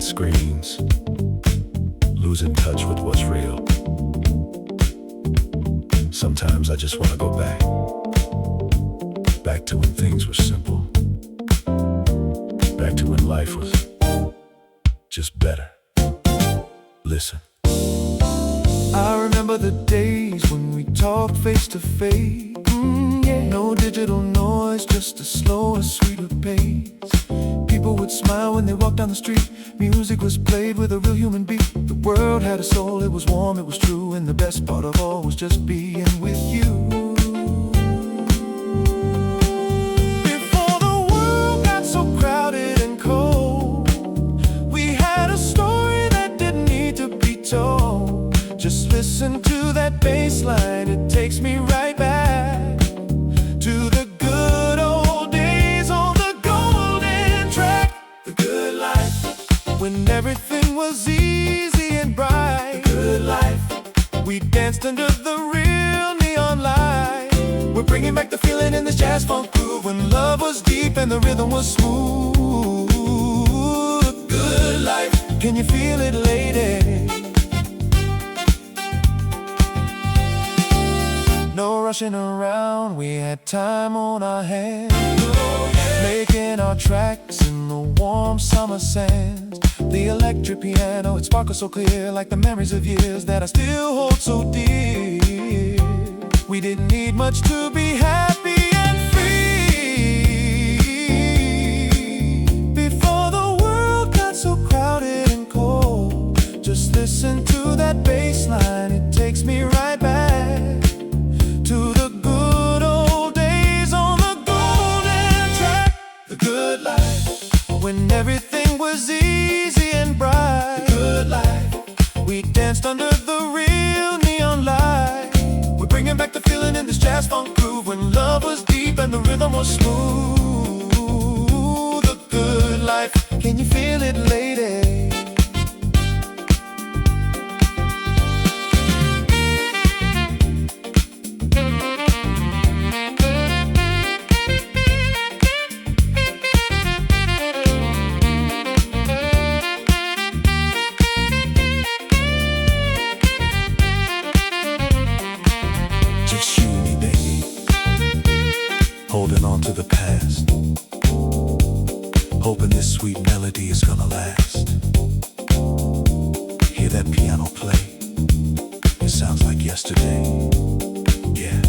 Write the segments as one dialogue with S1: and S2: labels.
S1: at screens, losing touch with what's real. Sometimes I just want to go back to when things were simple, back to when life was just better. Listen.
S2: I remember the days when we talked face to face. No digital noise, just a slower, sweeter pace. People would smile when they walked down the street. Music was played with a real human beat. The world had a soul, it was warm, it was true. And the best part of all was just being with you. Before the world got so crowded and cold, we had a story that didn't need to be told. Just listen to that bass line, it takes me right back to the good old days on the golden track. The good life, when everything was easy and bright. The good life, we danced under the real neon light. We're bringing back the feeling in this jazz funk groove, when love was deep and the rhythm was smooth. The good life, can you feel it, lady? No rushing around, we had time on our hands. Making our tracks in the warm summer sands. The electric piano, it sparkles so clear, like the memories of years that I still hold so dear. We didn't need much to be happy and free. Before the world got so crowded and cold, just listen to that bass line, it takes me right back to the good old days on the golden track. The good life, when everything was easy and bright. The good life, we danced under the real neon light. We're bringing back the feeling in this jazz funk groove, when love was deep and the rhythm was smooth. The good life, can you feel it, lady? Holding on to the past, hoping this sweet melody is gonna last. Hear that piano play, it sounds like yesterday. Yeah,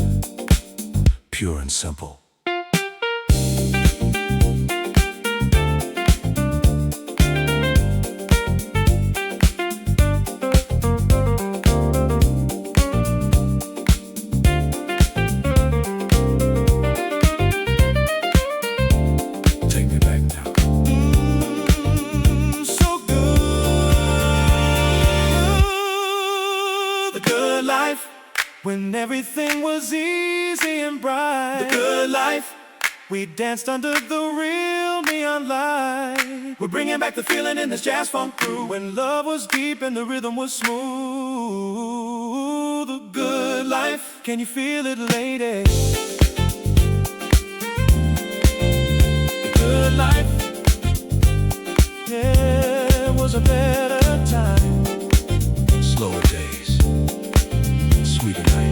S2: pure and simple. When everything was easy and bright. The good life, we danced under the real neon light. We're bringing back the feeling in this jazz funk groove, when love was deep and the rhythm was smooth. The good life, can you feel it, lady? The good life, yeah, it was a better time.
S1: Slower days, sweeter nights.